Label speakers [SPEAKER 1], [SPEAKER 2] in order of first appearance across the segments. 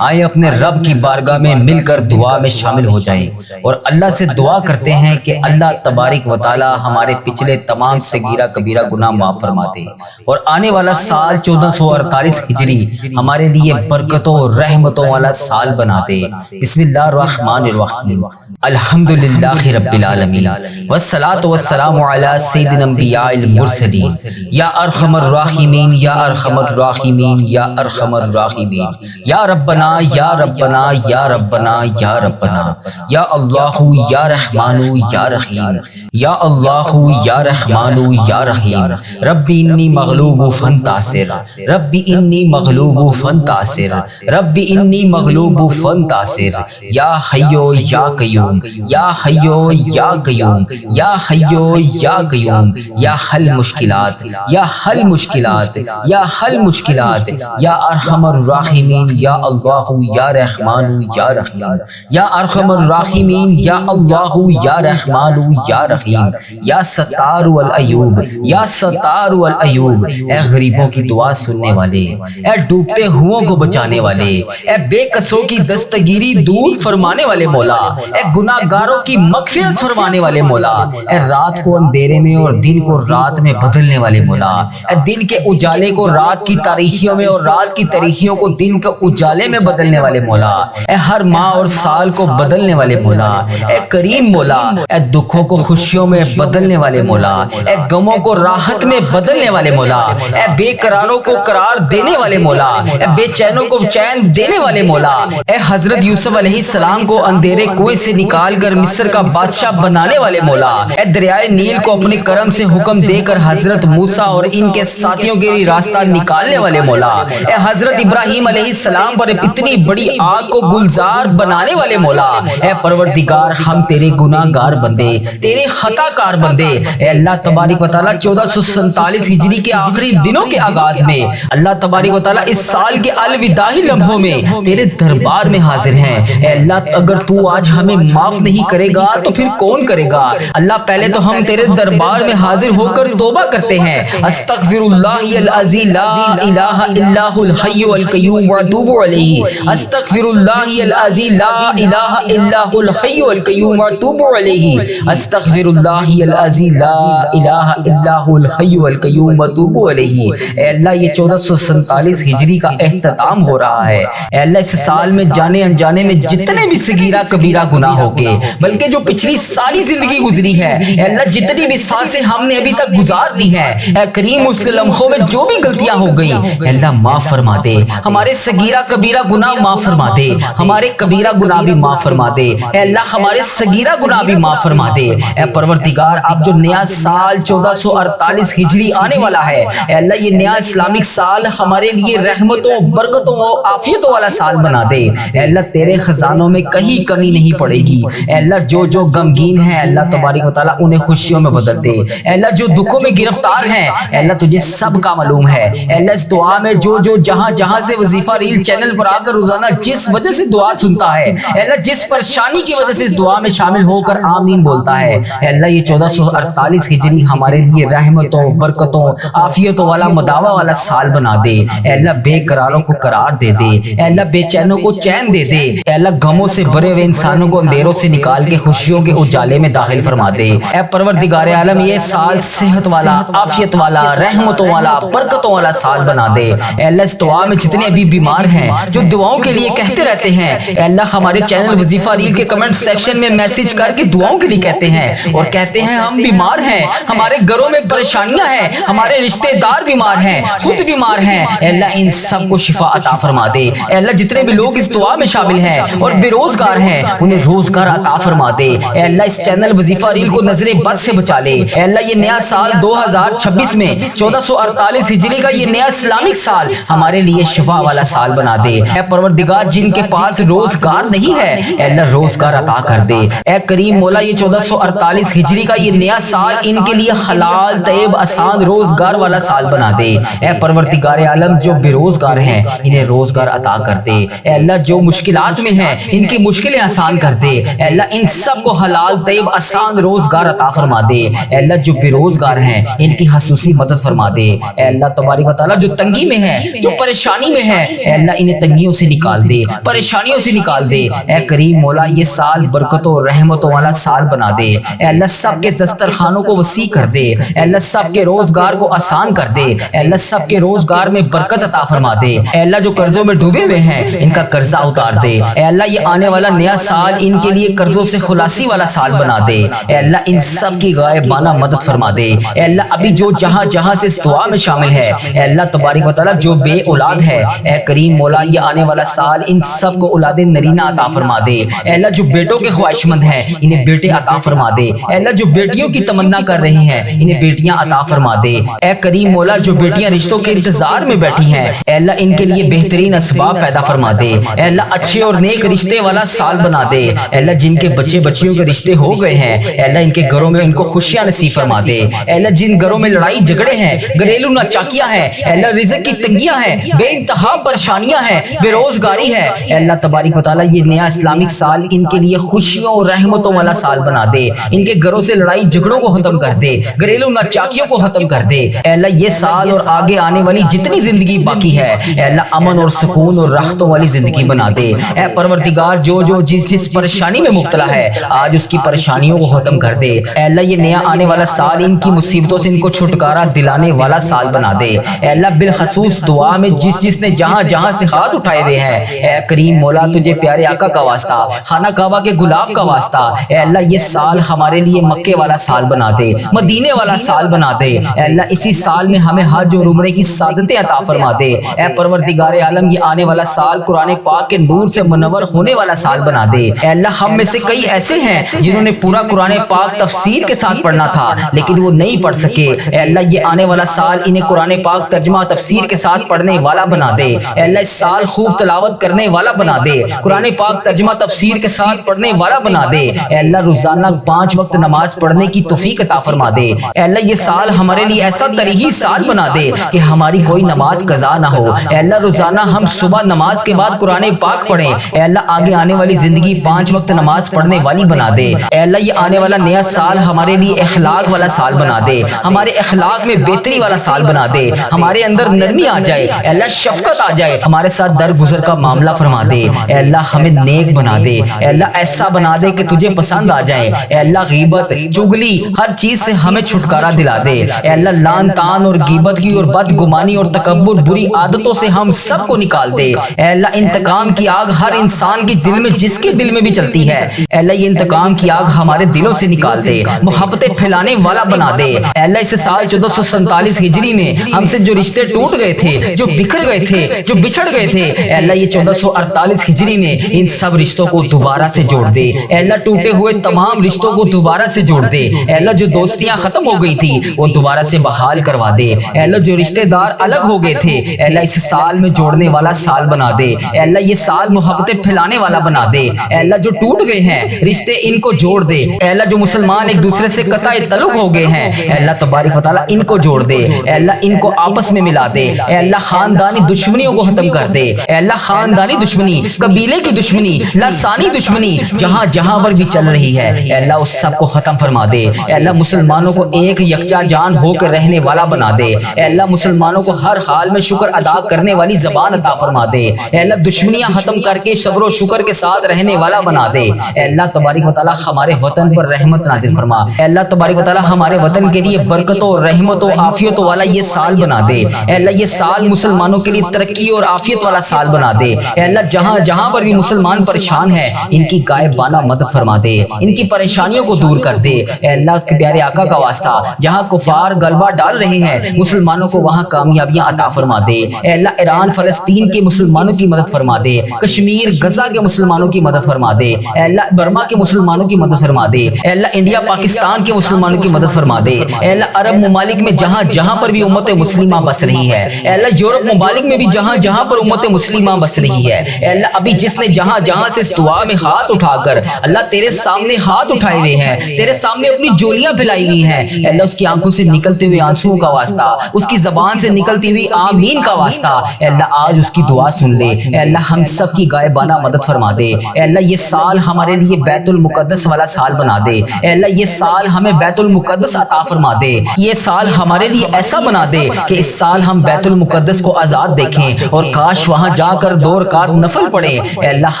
[SPEAKER 1] آئے اپنے رب کی بارگاہ میں مل کر دعا میں شامل ہو جائیں اور اللہ سے دعا کرتے ہیں کہ اللہ تبارک و تعالی ہمارے پچھلے تمام صغیرہ کبیرہ گناہ معاف فرما دے اور آنے والا سال 1448 ہجری ہمارے لیے برکتوں اور رحمتوں والا سال بنا دے۔ بسم اللہ الرحمن الرحیم، الحمدللہ رب العالمین والصلاة والسلام علی سید الانبیاء المرسلین، یا ارحم الراحمین یا ارحم الراحمین یا ارحم الراحمین، یا ربنا یا ربنا یا ربنا یا ربنا، یا اللہ یا رحمان یا رحیم، یا اللہ یا رحمان یا رحیم، ربی انی مغلوب فانتصر، ربی انی مغلوب فانتصر، ربی انی مغلوب فانتصر، یا حیو یا قیوم، یا حیو یا قیوم، یا حیو یا قیوم، یا حل مشکلات، یا حل مشکلات، یا حل مشکلات، یا ارحم الراحمین، یا اللہ یا رحمان یا رحیم، یا ارحم الراحمین، یا اللہ یا رحمان یا رحیم، یا ستار والایوب، یا ستار والایوب، اے غریبوں کی دعا سننے والے، اے ڈوبتے ہوں کو بچانے والے، اے بے کسوں کی دستگیری دور فرمانے والے مولا، اے گناہ گاروں کی مغفرت فرمانے والے مولا، اے رات کو اندھیرے میں اور دن کو رات میں بدلنے والے مولا، اے دن کے اجالے کو رات کی تاریکیوں میں اور رات کی تاریکیوں کو دن کے اجالے میں بدلنے والے مولا، اے ہر ماہ اور سال کو بدلنے والے مولا، اے کریم مولا، اے دکھوں کو خوشیوں میں بدلنے والے مولا، اے غموں کو راحت میں بدلنے والے مولا، اے بے قراروں کو قرار دینے والے مولا، اے بے چینوں کو چین دینے والے مولا، اے حضرت یوسف علیہ السلام کو اندھیرے کنویں سے نکال کر مصر کا بادشاہ بنانے والے مولا، اے دریائے نیل کو اپنے کرم سے حکم دے کر حضرت موسیٰ اور ان کے ساتھیوں کے لیے راستہ نکالنے والے مولا، اے حضرت ابراہیم علیہ السلام پر اتنی بڑی آگ کو گلزار بنانے والے مولا، اے پروردگار ہم تیرے گناہ گار بندے، تیرے خطا کار بندے، اے اللہ تبارک و تعالیٰ 1447 ہجری کے آخری دنوں کے آغاز میں اللہ تبارک و تعالیٰ اس سال کے الوداعی لمحوں میں تیرے دربار میں حاضر ہیں۔ اے اللہ اگر تو آج ہمیں معاف نہیں کرے گا تو پھر کون کرے گا؟ اللہ پہلے تو ہم تیرے دربار میں حاضر ہو کر توبہ کرتے ہیں، استغفر اللہ العظیم لا الہ الا هو الحی القیوم واتوب علیہ، استغفر اللہ العظیم لا الہ الا هو الحی القیوم واتوب علیہ، استغفر اللہ العظیم لا الہ الا هو الحی القیوم واتوب علیہ۔ اے اللہ یہ 1447 ہجری کا اختتام ہو رہا ہے، اے اللہ اس سال میں جانے انجانے میں جتنے بھی صغیرہ کبیرہ گناہ ہو گئے، بلکہ جو پچھلی ساری زندگی گزری ہے، اے اللہ جتنی بھی سانسیں ہم نے ابھی تک گزار لی ہیں، اے کریم اس کے لمحوں میں جو بھی غلطیاں ہو گئیں اے اللہ معاف فرما دے، ہمارے صغیرہ کبیرہ گناہ معاف فرما دے، ہمارے کبیرہ گناہ بھی معاف فرما دے، اے اللہ ہمارے صغیرہ گناہ بھی معاف فرما دے۔ اے پروردگار اب جو نیا سال 1448 ہجری آنے والا ہے، اے اللہ یہ نیا اسلامک سال ہمارے لیے رحمتوں برکتوں اور عافیتوں والا سال بنا دے۔ اے اللہ تیرے خزانوں میں کہیں کمی نہیں پڑے گی، اے اللہ جو غمگین ہیں اللہ تبارک و تعالیٰ انہیں خوشیوں میں بدل دے، اے اللہ جو دکھوں میں گرفتار ہیں اے اللہ تجھے سب کا معلوم ہے، اے اللہ اس دعا میں جو جہاں سے وظیفہ ریل چینل پر آ کر روزانہ جس وجہ سے دعا سنتا ہے، اے اللہ جس پریشانی کی وجہ سے اس دعا میں شامل ہو کر آمین بولتا ہے، اے اللہ یہ 1448 ہجری ہمارے لیے رحمتوں برکتوں عافیتوں والا مداوع والا سال بنا دے، اے اللہ بے قراروں کو قرار دے دے، اے اللہ بے چینوں کو چین دے دے، اے اللہ غموں سے بھرے ہوئے انسانوں کو اندھیروں سے نکال کے خوشیوں کے اجالے میں داخل فرما دے۔ اے پروردگار عالم یہ سال صحت والا عافیت والا رحمتوں والا برکتوں والا سال بنا دے۔ اے اللہ اس دعا میں جتنے ابھی بیمار ہیں جو دعاؤں کے لیے کہتے رہتے ہیں، اے اللہ ہمارے چینل وظیفہ ریل کے کمنٹ سیکشن میں میسج کر کے دعاؤں کے لیے کہتے ہیں اور کہتے ہیں ہم بیمار ہیں، ہمارے گھروں میں پریشانیاں ہیں، ہمارے رشتہ دار بیمار ہیں، خود بیمار ہیں، اے اللہ ان سب کو شفا عطا فرما دے۔ اے اللہ جتنے بھی لوگ اس دعا میں شامل ہیں اور بے روزگار ہیں انہیں روزگار عطا فرما دے۔ اے اللہ اس چینل وظیفہ ریل کو نظر بد سے بچا لے۔ اے اللہ یہ نیا سال 2026 میں 1448 ہجری کا یہ نیا اسلامک سال ہمارے لیے شفا والا سال بنا دے۔ اے پروردگار جن کے پاس روزگار نہیں ہے اے اللہ روزگار عطا کر دے۔ اے کریم مولا یہ 1448 ہجری کا یہ نیا سال ان کے لیے حلال طیب آسان روزگار والا سال بنا دے۔ اے پروردگار عالم جو بے روزگار ہیں انہیں روزگار عطا کر دے۔ اے اللہ جو مشکلات میں ہیں ان کی مشکلیں آسان کر دے۔ اے اللہ ان سب کو حلال طیب آسان روزگار عطا فرما دے۔ اے اللہ جو بے روزگار ہیں ان کی خصوصی مدد فرما دے۔ اے اللہ تبارک و تعالیٰ جو تنگی میں ہے جو پریشانی میں ہے اے اللہ انہیں تنگی تنگیوں سے نکال دے، پریشانیوں سے نکال دے۔ اے کریم مولا یہ سال برکتوں اور رحمتوں والا سال بنا دے۔ اے اللہ سب کے دسترخوانوں کو وسیع کر دے، اے اللہ سب کے روزگار کو آسان کر دے، اے اللہ سب کے روزگار میں برکت عطا فرما دے۔ اے اللہ جو قرضوں میں ڈوبے ہوئے ہیں ان کا قرضہ اتار دے۔ اے اللہ یہ آنے والا نیا سال ان کے لیے قرضوں سے خلاصی والا سال بنا دے۔ اے اللہ ان سب کی غائبانہ مدد فرما دے۔ اے اللہ ابھی جو جہاں جہاں سے اس دعا میں شامل ہے، اے اللہ تبارک و تعالیٰ جو بے اولاد ہے، اے کریم مولا یہ آنے والا سال ان سب کو اولاد نرینہ عطا فرما دے۔ اے اللہ جو بیٹوں کے خواہش مند ہیں انہیں بیٹے عطا فرما دے۔ اے اللہ جو بیٹیوں کی تمنا کر رہی ہیں انہیں بیٹیاں عطا فرما دے۔ اے کریم مولا جو بیٹیاں رشتوں کے انتظار میں بیٹھی ہیں، اے اللہ ان کے لیے بہترین اسباب پیدا فرما دے۔ اے اللہ اچھے اور نیک رشتے والا سال بنا دے۔ اے اللہ جن کے بچے بچیوں کے رشتے ہو گئے ہیں، اے اللہ ان کے گھروں میں ان کو خوشیاں نصیب فرما دے۔ اے اللہ جن گھروں میں لڑائی جھگڑے ہیں، گھریلو ناچاکیاں ہیں، اے اللہ رزق کی تنگیاں ہیں، بے انتہا پریشانیاں ہیں، بے روزگاری ہے، اے اللہ تبارک و تعالیٰ یہ نیا اسلامک سال ان کے لیے خوشیوں اور رحمتوں والا سال بنا دے۔ ان کے گھروں سے لڑائی جھگڑوں کو ختم کر دے، گھریلو ناچاکیوں کو ختم کر دے۔ اے اللہ یہ سال اور آگے آنے والی جتنی زندگی باقی ہے، اے اللہ امن اور سکون اور راحتوں والی زندگی بنا دے۔ اے پروردگار جو جس پریشانی میں مبتلا ہے آج اس کی پریشانیوں کو ختم کر دے۔ اے اللہ یہ نیا آنے والا سال ان کی مصیبتوں سے ان کو چھٹکارا دلانے والا سال بنا دے۔ اے اللہ بالخصوص دعا میں جس نے جہاں جہاں سے ہاتھ اٹھائے ہوئے ہیں، اے کریم مولا تجھے پیارے آقا کا واسطہ، خانہ کعبہ کے غلاف کا واسطہ، اے اللہ یہ سال ہمارے لیے مکے والا سال بنا دے، مدینے والا سال بنا دے۔ اے اللہ اسی سال میں ہمیں حج اور عمرے کی سعادتیں عطا فرما دے۔ اے پروردگار عالم یہ آنے والا سال قرآن پاک کے نور سے منور ہونے والا سال بنا دے۔ اے اللہ ہم میں سے کئی ایسے ہیں جنہوں نے پورا قرآن پاک تفسیر کے ساتھ پڑھنا تھا لیکن وہ نہیں پڑھ سکے۔ اے اللہ یہ آنے والا سال انہیں قرآن پاک ترجمہ تفسیر کے ساتھ پڑھنے والا بنا دے۔ اے اللہ اس سال خوب تلاوت کرنے والا بنا دے، قرآن پاک ترجمہ تفسیر کے ساتھ پڑھنے والا بنا دے۔ اے اللہ روزانہ 5 وقت نماز پڑھنے کی توفیق عطا فرما دے۔ اے اللہ یہ سال ہمارے لیے ایسا تاریخی سال بنا دے کہ ہماری کوئی نماز قضا نہ ہو۔ اے اللہ روزانہ ہم صبح نماز کے بعد قرآن پاک پڑھیں۔ اے اللہ آگے آنے والی زندگی 5 وقت نماز پڑھنے والی بنا دے۔ اے اللہ یہ آنے والا نیا سال ہمارے لیے اخلاق والا سال بنا دے، ہمارے اخلاق میں بہتری والا سال بنا دے، ہمارے اندر نرمی آ جائے، اے اللہ شفقت آ جائے، ہمارے ساتھ درگزر کا معاملہ فرما دے۔ اے اللہ ہمیں نیک بنا دے، اے اللہ ایسا بنا دے کہ تجھے پسند آ جائے۔ اے اللہ غیبت چغلی ہر چیز سے ہمیں چھٹکارا دلا دے۔ اے اللہ لان تان اور غیبت کی اور بدگمانی اور تکبر بری عادتوں سے ہم سب کو نکال دے۔ اے اللہ انتقام کی آگ ہر انسان کے دل میں جس کے دل میں بھی چلتی ہے، اے اللہ یہ انتقام کی آگ ہمارے دلوں سے نکال دے، محبتیں پھیلانے والا بنا دے۔ اے اللہ اس سال 1447 ہجری میں ہم سے جو رشتے ٹوٹ گئے تھے، جو بکھر گئے تھے، جو بچھڑ گئے تھے، اے اللہ یہ 1448 ہجری میں ان سب رشتوں کو دوبارہ سے جوڑ دے۔ اے اللہ ٹوٹے ہوئے تمام رشتوں کو دوبارہ سے جوڑ دے۔ اے اللہ جو دوستیاں ختم ہو گئی تھی وہ دوبارہ سے بحال کروا دے۔ اے اللہ جو رشتے دار الگ ہو گئے تھے، اے اللہ اس سال میں جوڑنے والا سال بنا دے۔ اے اللہ یہ سال محبتیں پھیلانے والا بنا دے۔ اے اللہ جو ٹوٹ گئے ہیں رشتے ان کو جوڑ دے۔ اے اللہ جو مسلمان ایک دوسرے سے قطع تعلق ہو گئے ہیں، اے اللہ تبارک و تعالیٰ ان کو جوڑ دے۔ اے اللہ ان کو آپس میں ملا دے۔ اے اللہ خاندانی دشمنیوں کو ختم کر دے۔ اے اللہ خاندانی دشمنی، قبیلے کی دشمنی، لسانی دشمنی جہاں جہاں پر بھی چل رہی ہے، اے اللہ اس سب کو ختم فرما دے۔ اے اللہ مسلمانوں کو ایک یکجا جان ہو کر رہنے والا بنا دے۔ اے اللہ مسلمانوں کو ہر حال میں شکر ادا کرنے والی زبان عطا فرما دے۔ اے اللہ دشمنیاں ختم کر کے صبر و شکر کے ساتھ رہنے والا بنا دے۔ اے اللہ تبارک و تعالیٰ ہمارے وطن پر رحمت نازل فرما۔ اے اللہ تبارک و تعالیٰ ہمارے وطن کے لیے برکتوں اور رحمتوں عافیتوں والا یہ سال بنا دے۔ اے اللہ یہ سال مسلمانوں کے لیے ترقی اور عافیت والا سال بنا دے۔ اے اللہ جہاں جہاں پر بھی مسلمان پریشان ہے ان کی غائبانہ مدد فرما دے، ان کی پریشانیوں کو دور کر دے۔ اے اللہ کے پیارے آقا کا واسطہ جہاں کفار غلبہ ڈال رہے ہیں مسلمانوں کو وہاں کامیابیاں عطا فرما دے۔ اے اللہ ایران فلسطین کے مسلمانوں کی مدد فرما دے، کشمیر غزہ کے مسلمانوں کی مدد فرما دے۔ اے اللہ برما کے مسلمانوں کی مدد فرما دے۔ اے اللہ انڈیا پاکستان کے مسلمانوں کی مدد فرما دے۔ اے اللہ عرب ممالک میں جہاں جہاں پر بھی امت مسلمہ بس رہی ہے، اے اللہ یورپ ممالک میں بھی جہاں جہاں پر امت مسلمہ بس رہی ہے، اے اللہ ابھی جس نے جہاں جہاں سے اس دعا میں ہاتھ اٹھا کر اللہ تیرے سامنے ہاتھ اٹھائے ہوئے ہیں، تیرے سامنے اپنی جولیاں پھیلائی ہوئی ہیں، اے اللہ اس کی آنکھوں سے نکلتے ہوئے آنسوؤں کا واسطہ، اس کی زبان سے نکلتی ہوئی آمین کا واسطہ، اے اللہ آج اس کی دعا سن لے۔ اے اللہ ہم سب کی غائبانہ مدد فرما دے۔ اے اللہ یہ سال ہمارے لیے بیت المقدس والا سال بنا دے۔ اے اللہ یہ سال ہمیں بیت المقدس عطا فرما دے۔ یہ سال ہمارے لیے ایسا بنا دے کہ اس سال ہم بیت المقدس کو آزاد دیکھیں اور کاش وہاں جا کر 2 رکعت نفل پڑھیں۔ اے اللہ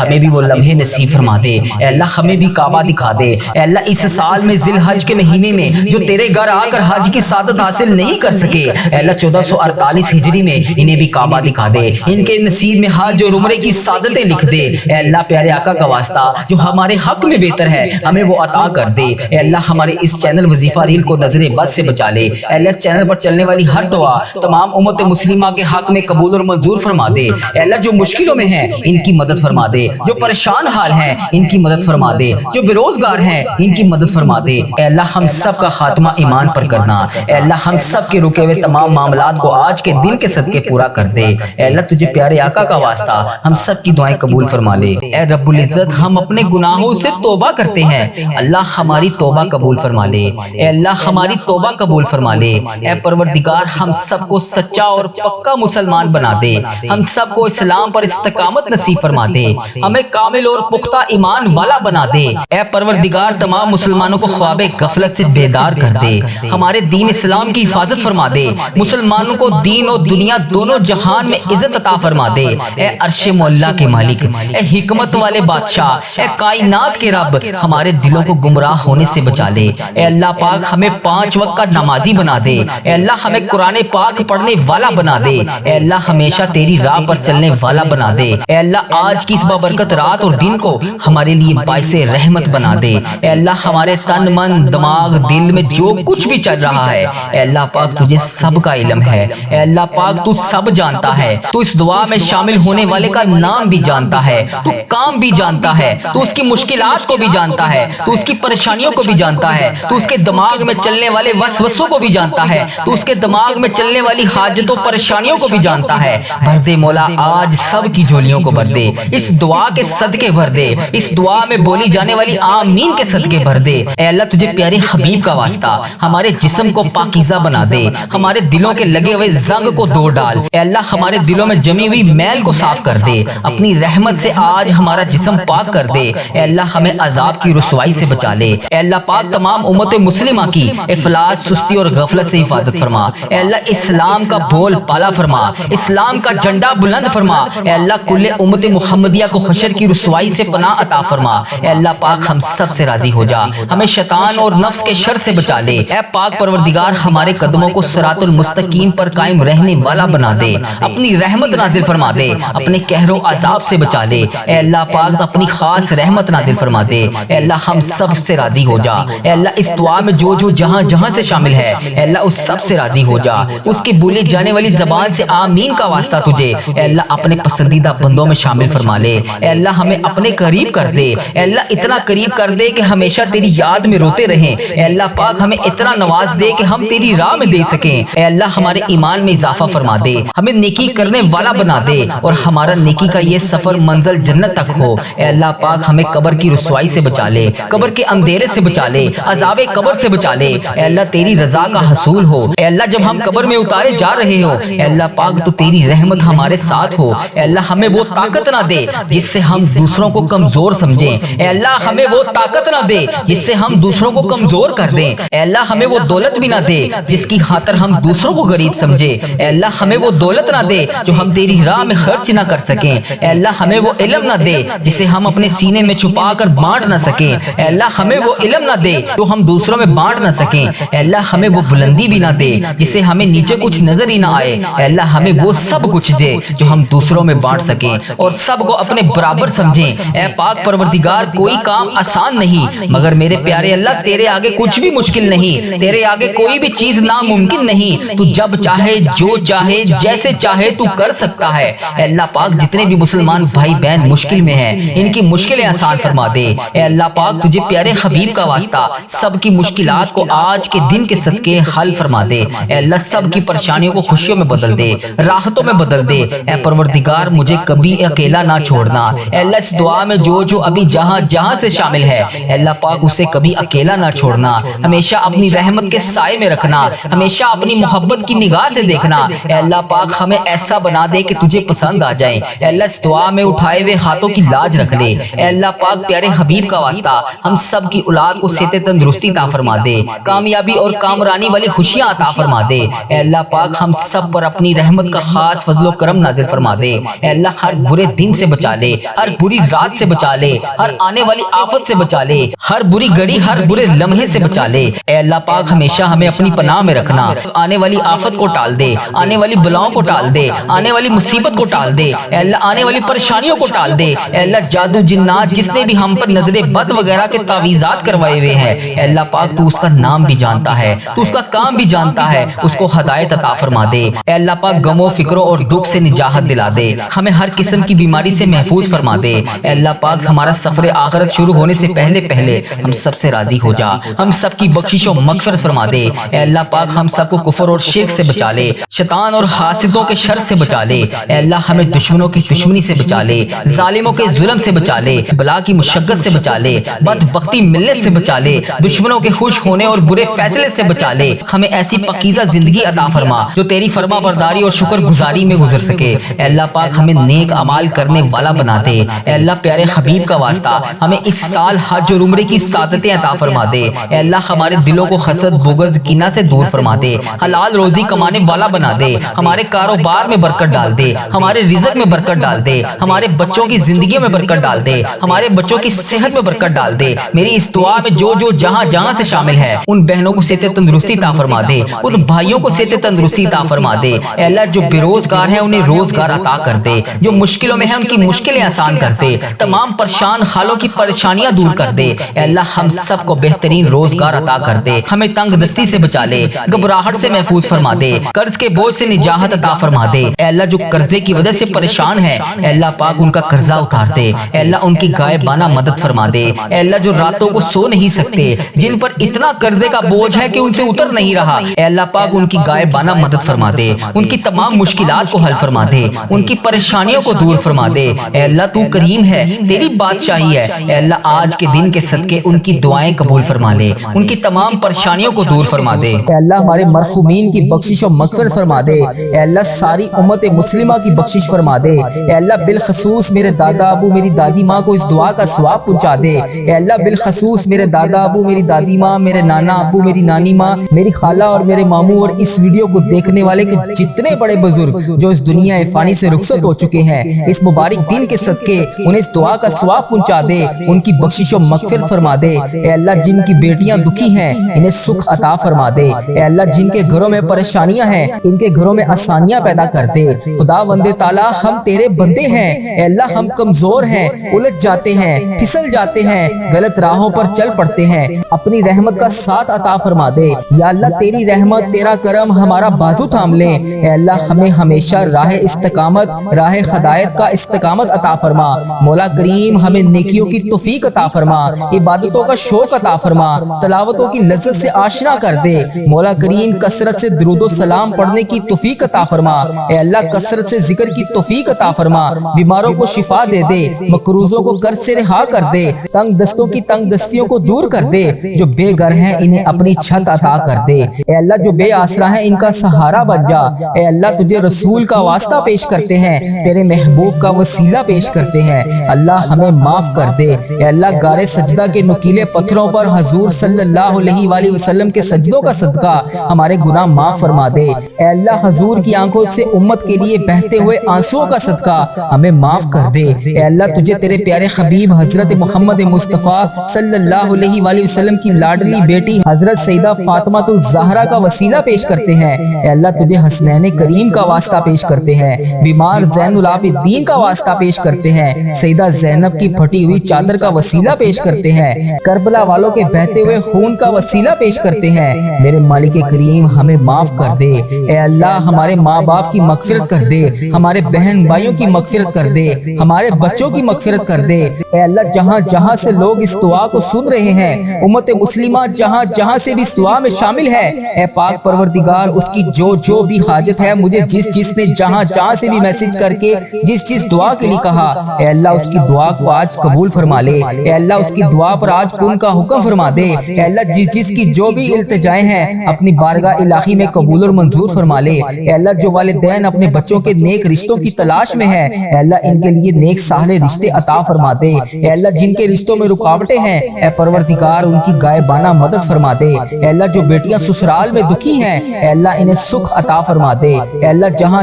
[SPEAKER 1] ہمیں بھی وہ لمحے نصیب فرما دے، اے اللہ ہمیں بھی کعبہ دکھا دے۔ اے اللہ اس سال میں ذی الحج کے مہینے میں جو تیرے گھر آ کر حج کی سعادت حاصل نہیں کر سکے، اے اللہ 1448 ہجری میں انہیں بھی کعبہ دکھا دے، ان کے نصیب میں حج اور عمرے کی سعادتیں لکھ دے۔ اے اللہ پیارے آقا کا واسطہ جو ہمارے حق میں بہتر ہے ہمیں وہ عطا کر دے۔ اے اللہ ہمارے اس چینل وظیفہ ریل کو نظر بد سے بچا لے۔ اے اللہ اس چینل پر چلنے والی ہر دعا تمام امت مسلمہ کے حق میں قبول اور منظور فرما دے۔ اے اللہ جو مشکلوں میں ہیں ان کی مدد فرما دے، جو پریشان حال ہیں ان کی مدد فرما دے، جو بے روزگار ہیں ان کی مدد فرما دے۔ اے اللہ ہم سب کا خاتمہ ایمان پر کرنا، اے اللہ ہم سب کے رکے ہوئے تمام معاملات کو آج کے دن کے صدقے پورا کر دے۔ اے اللہ تجھے پیارے آقا کا واسطہ ہم سب کی دعائیں قبول فرما لے۔ اے رب العزت ہم اپنے گناہوں سے توبہ کرتے ہیں، اللہ ہماری توبہ قبول فرما لے۔ اے اللہ ہماری توبہ قبول فرما لے۔ اے پروردگار ہم سب کو سچا اور پکا مسلمان بنا دے، ہم سب کو اسلام پر استقامت نصیب فرما دے، ہمیں کامل اور پختہ ایمان والا بنا دے۔ اے پروردگار تمام مسلمانوں کو خواب غفلت سے بیدار کر دے، ہمارے دین اسلام کی حفاظت فرما دے، مسلمانوں کو دین اور دنیا دونوں جہان میں عزت عطا فرما دے۔ اے عرش معلیٰ کے مالک، اے حکمت والے بادشاہ، اے کائنات کے رب، ہمارے دلوں کو گمراہ ہونے سے بچا لے۔ اے اللہ پاک ہمیں 5 وقت کا نمازی بنا دے، اے اللہ ہمیں قرآن پاک پڑھنے والا بنا دے، اے اللہ ہمیشہ تیری راہ پر چلنے والا بنا دے۔ اے اللہ آج کی اس بابرکت رات اور دن کو ہمارے لیے باعث رحمت بنا دے۔ اے اللہ ہمارے تن من دماغ دل میں جو کچھ بھی چل رہا ہے، اے اللہ پاک تجھے سب کا علم ہے، اے اللہ پاک تو سب جانتا ہے، تو اس دعا میں شامل ہونے والے کا نام بھی جانتا ہے، تو کام بھی جانتا ہے، تو اس کی مشکلات کو بھی جانتا ہے، تو اس کی پریشانیوں کو بھی جانتا ہے، تو اس کے دماغ میں چلنے والے وسوسوں کو بھی جانتا ہے، تو اس کے دماغ میں چلنے والی حاجتوں پریشانیوں کو بھی جانتا ہے۔ بھر دے مولا آج سب کی جھولیوں کو بھر دے، اس دعا کے صدقے بھر دے، اس دعا میں بولی جانے والی آمین کے صدقے بھر دے۔ اے اللہ تجھے پیارے حبیب کا واسطہ ہمارے جسم کو پاکیزہ بنا دے، ہمارے دلوں کے لگے ہوئے زنگ کو دھو ڈال، اے اللہ ہمارے دلوں میں جمی ہوئی میل کو صاف کر دے، اپنی رحمت سے آج ہمارا جسم پاک کر دے۔ اے اللہ ہمیں عذاب کی رسوائی سے بچا لے۔ اے اللہ پاک تمام امت مسلمہ کی افلاس سستی اور غفلت سے حفاظت فرما۔ اے اللہ اسلام کا بول بالا فرما، اسلام کا جھنڈا بلند فرما۔ اے اللہ کل امت محمدیہ کو حشر کی رسوائی سے پناہ عطا فرما۔ اے اللہ پاک ہم سب سے راضی ہو جا، ہمیں شیطان اور نفس کے شر سے بچا لے۔ اے پاک پروردگار ہمارے قدموں کو صراط المستقیم پر قائم رہنے والا بنا دے، اپنی رحمت نازل فرما دے، اپنے قہر و عذاب سے بچا لے۔ اے اللہ پاک اپنی خاص رحمت نازل فرما دے۔ اے اللہ ہم سب سے راضی ہو جا۔ اے اللہ اس دعا میں جو جہاں جہاں سے شامل ہے، اے اللہ اس سب سے راضی ہو جا۔ اس کی بولی جانے والی زبان سے آمین کا واسطہ تجھے اے اللہ اپنے پسندیدہ بندوں میں شامل فرما لے۔ اے اللہ ہمیں اپنے قریب کر دے، اے اللہ اتنا قریب کر دے کہ ہمیشہ تیری یاد میں روتے رہیں۔ اے اللہ پاک ہمیں اتنا نواز دے کہ ہم تیری راہ میں دے سکیں۔ اے اللہ ہمارے ایمان میں اضافہ فرما دے، ہمیں نیکی کرنے والا بنا دے، اور ہمارا نیکی کا یہ سفر منزل جنت تک ہو۔ اے اللہ پاک ہمیں قبر کی رسوائی سے بچا لے، قبر کے اندھیرے سے بچا لے، عذاب قبر سے بچا لے۔ اے اللہ تیری رضا کا حصول ہو۔ اے اللہ جب ہم قبر میں اتارے جا رہے ہو، اے اللہ پاک تو تیری رحمت ہمارے ساتھ ہو۔ اے اللہ ہمیں وہ طاقت نہ دے جس سے ہم دوسروں کو کمزور سمجھیں، اے اللہ ہمیں وہ طاقت نہ دے جس سے ہم دوسروں کو کمزور کر دیں۔ اے اللہ ہمیں وہ دولت بھی نہ دے جس کی خاطر ہم دوسروں کو غریب سمجھے۔ اے اللہ ہمیں وہ دولت نہ دے جو ہم تیری راہ میں خرچ نہ کر سکیں۔ اے اللہ ہمیں وہ علم نہ دے جسے ہم اپنے سینے میں چھپا کر بانٹ نہ سکیں۔ اے اللہ ہمیں وہ علم نہ دے جو ہم دوسروں میں بانٹ نہ سکیں۔ اے اللہ ہمیں وہ بلندی بھی نہ دے جسے ہمیں نیچے کچھ نظر ہی نہ آئے۔ اے اللہ ہمیں وہ سب کچھ دے جو ہم دوسروں میں بانٹ سکیں اور سب کو اپنے برابر سمجھیں۔ اے پاک پروردگار کوئی کام آسان نہیں، مگر میرے پیارے اللہ تیرے آگے کچھ بھی مشکل نہیں، تیرے آگے کوئی بھی چیز ناممکن نہیں۔ تو جب چاہے جو چاہے جیسے چاہے تو کر سکتا ہے۔ اے اللہ پاک جتنے بھی مسلمان بھائی بہن مشکل میں ہیں ان کی مشکلیں آسان فرما دے۔ اے اللہ پاک تجھے پیارے حبیب کا واسطہ سب کی مشکلات کو آج کے دن کے صدقے حل فرما دے۔ اے اللہ سب کی پریشانیوں کو خوشیوں میں بدل دے، راحتوں میں بدل دے۔ اے پروردگار مجھے کبھی اکیلا نہ چھوڑنا۔ اے اللہ اس دعا میں جو ابھی جہاں جہاں سے شامل ہے، اے اللہ پاک اسے کبھی اکیلا نہ چھوڑنا، ہمیشہ اپنی رحمت کے سائے میں رکھنا، ہمیشہ اپنی محبت کی نگاہ سے دیکھنا۔ اے اللہ پاک ہمیں ایسا بنا دے کہ تجھے پسند آ جائے۔ اے اللہ اس دعا میں اٹھائے ہوئے ہاتھوں کی لاج رکھ لے۔ اے اللہ پاک پیارے حبیب کا واسطہ ہم سب کی اولاد کو صحت تندرستی عطا فرما دے، کامیابی اور کامرانی والی خوشیاں عطا فرما دے۔ اے اللہ پاک ہم سب پر اپنی رحمت کا خاص فضل و کرم نازل فرما فرما دے۔ اے اللہ ہر برے دن سے بچا لے، ہر بری رات سے بچا لے، ہر آنے والی آفت سے بچا لے، ہر بری گھڑی ہر برے لمحے سے بچا لے۔ اے اللہ پاک ہمیشہ ہمیں اپنی پناہ میں رکھنا، آنے والی آفت کو ٹال دے، آنے والی بلاؤں کو ٹال دے، آنے والی مصیبت کو ٹال دے، اے اللہ آنے والی پریشانیوں کو ٹال دے۔ اے اللہ جادو جنات جس نے بھی ہم پر نظر بد وغیرہ کے تعویذات کروائے ہوئے ہیں، اے اللہ پاک تو اس کا نام بھی جانتا ہے، تو اس کا کام بھی جانتا ہے، اس کو ہدایت عطا فرما دے۔ اے اللہ پاک غم و فکروں اور دکھ سے نجات دلا دے، ہمیں ہر قسم کی بیماری سے محفوظ فرما دے۔ اے اللہ پاک ہمارا سفر آخرت شروع ہونے سے پہلے ہم سب سے راضی ہو جا، ہم سب کی بخشش و مغفرت فرما دے۔ اے اللہ پاک ہم سب کو کفر اور شرک سے بچا لے، شیطان اور حاسدوں کے شر سے بچا لے۔ اے اللہ ہمیں دشمنوں کی دشمنی سے بچا لے، ظالموں کے ظلم سے بچا لے، بلا کی مشقت سے بچا لے، بدبختی ملنے سے بچا لے، دشمنوں کے خوش ہونے اور برے فیصلے سے بچا لے۔ ہمیں ایسی پاکیزہ زندگی عطا فرما جو تیری فرما برداری اور شکر گزاری میں گزر سکے۔ اے اللہ پاک ہمیں نیک اعمال کرنے والا بنا دے۔ اے اللہ پیارے حبیب کا واسطہ ہمیں اس سال حج اور عمرے کی سعادتیں عطا فرما دے۔ اے اللہ ہمارے دلوں کو حسد بغض کینہ سے دور فرما دے، حلال روزی کمانے والا بنا دے، ہمارے کاروبار میں برکت ڈال دے، ہمارے رزق میں برکت ڈال دے، ہمارے بچوں کی زندگیوں میں برکت ڈال دے، ہمارے بچوں کی صحت میں برکت ڈال دے۔ میری اس دعا میں جو جہاں جہاں سے شامل ہے ان بہنوں کو صحت تندرستی عطا فرما دے، ان بھائیوں کو صحت تندرستی عطا فرما دے۔ اے اللہ جو بے روزگار ہیں انہیں روزگار عطا کر دے، جو مشکلوں میں ہیں ان کی مشکلیں آسان کر دے، تمام پریشان حالوں کی پریشانیاں دور کر دے۔ اے اللہ ہم سب کو بہترین روزگار عطا کر دے، ہمیں تنگ دستی سے بچا لے، گھبراہٹ سے محفوظ فرما دے، قرض کے بوجھ سے نجات عطا فرما دے۔ اے اللہ جو قرضے کی وجہ سے پریشان ہے اے اللہ پاک ان کا قرضہ اتار دے، اے اللہ ان کی غائبانہ مدد فرما دے۔ اے اللہ جو راتوں کو سو نہیں سکتے، جن پر اتنا قرضے کا بوجھ ہے کہ ان سے اتر نہیں رہا، اے اللہ پاک ان کی غائبانہ مدد فرما دے، ان کی تمام مشکلات کو حل فرما دے، ان کی پریشانیوں کو دور فرما دے۔ اے اللہ تو کریم ہے، تیری بادشاہی ہے، اے اللہ آج کے دن کے صدقے ان کی دعائیں قبول فرما لے، ان کی تمام پریشانیوں کو دور فرما دے۔
[SPEAKER 2] اے اللہ ہمارے مرحومین کی بخشش و مغفرت فرما دے، اے اللہ ساری امت مسلمہ کی بخشش فرما دے، اے اللہ بالخصوص میرے دادا ابو میری دادی ماں کو اس دعا کا ثواب پہنچا دے، اے اللہ بالخصوص میرے دادا ابو میری دادی ماں، میرے نانا ابو میری نانی ماں، میری خالہ اور میرے ماموں اور اس ویڈیو کو دیکھنے والے کے جتنے بڑے بزرگ جو اس دنیا فانی سے رخصت ہو چکے ہیں، اس مبارک دن کے صدقے انہیں اس دعا کا ثواب پہنچا دے، ان کی بخشش و مغفرت فرما دے۔ اے اللہ جن کی بیٹیاں دکھی ہیں انہیں سکھ عطا فرما دے، اے اللہ جن کے گھروں میں پریشانیاں ہیں ان کے گھروں میں آسانیاں پیدا کر دے۔ خدا وند تعالی ہم تیرے بندے ہیں، اے اللہ ہم کمزور ہیں، الجھ جاتے ہیں، پھسل جاتے ہیں، غلط راہوں پر چل پڑتے ہیں، اپنی رحمت کا ساتھ عطا فرما دے۔ یا اللہ تیری رحمت تیرا کرم ہمارا بازو تھام لے، اے اللہ ہمیں ہمیشہ راہ استقامت راہ ہدایت کا استقامت عطا فرما۔ مولا کریم ہمیں نیکیوں کی توفیق عطا فرما، عبادتوں کا شوق عطا فرما، تلاوتوں کی لذت سے آشنا کر دے۔ مولا کریم کثرت سے درود و سلام پڑھنے کی توفیق عطا فرما، اے اللہ کثرت سے ذکر کی توفیق عطا فرما، بیماروں کو شفا دے دے، مقروضوں کو قرض سے رہا کر دے، تنگ دستوں کی تنگ دستیوں کو دور کر دے، جو بے گھر ہیں انہیں اپنی چھت عطا کر دے، اے اللہ جو بے آسرا ہیں ان کا سہارا بن جا۔ اے اللہ تجھے رسول کا واسطہ پیش کرتے ہیں، تیرے محبوب کا وسیلہ پیش کرتے ہیں، اللہ ہمیں معاف کر دے۔ اے اللہ غار سجدہ کے نکیلے پتھروں پر حضور صلی اللہ علیہ وآلہ وسلم کے سجدوں کا صدقہ ہمارے گناہ معاف فرما دے۔ اے اللہ حضور کی آنکھوں سے امت کے لیے بہتے ہوئے آنسوؤں کا صدقہ ہمیں معاف کر دے۔ اے اللہ تجھے تیرے پیارے حبیب حضرت محمد مصطفیٰ صلی اللہ علیہ وآلہ وسلم کی لاڈلی بیٹی حضرت سیدہ فاطمہ الزہرا کا وسیلہ پیش کرتے ہیں، اے اللہ تجھے حسنین کریم کا واسطہ پیش کرتے ہیں، بیمار زین العابدین کا واسطہ پیش کرتے ہیں، سیدہ زینب کی پھٹی ہوئی چادر کا وسیلہ پیش کرتے ہیں، کربلا والوں کے بہتے ہوئے خون کا وسیلہ پیش کرتے ہیں۔ میرے مالک کریم ہمیں معاف کر دے، اے اللہ ہمارے ماں باپ کی مغفرت کر دے، ہمارے بہن بھائیوں کی مغفرت کر دے، ہمارے بچوں کی مغفرت کر دے۔ اے اللہ جہاں جہاں سے لوگ اس دعا کو سن رہے ہیں، امت مسلمہ جہاں جہاں سے بھی اس دعا میں شامل ہے، اے پاک پروردگار اس کی جو بھی حاجت ہے، مجھے جس نے جہاں جہاں سے بھی میسج کر کے جس دعا کے لیے کہا، اے اللہ اس کی دعا کو آج قبول فرما لے، اے اللہ اس کی دعا پر آج کن کا حکم فرما دے، اے اللہ جس کی جو بھی التجائیں ہیں اپنی بارگاہ الہی میں قبول اور منظور فرما لے۔ اے اللہ جو والدین اپنے بچوں کے نیک رشتوں کی تلاش میں ہیں، اے اللہ ان کے لیے نیک صالح رشتے عطا فرما دے۔ اے اللہ جن کے رشتوں میں رکاوٹیں ہیں، اے پروردگار ان کی غائبانہ مدد فرما دے۔ اے اللہ جو بیٹیاں سسرال میں دکھی ہیں، اے اللہ انہیں سکھ عطا فرما دے۔ اے اللہ جہاں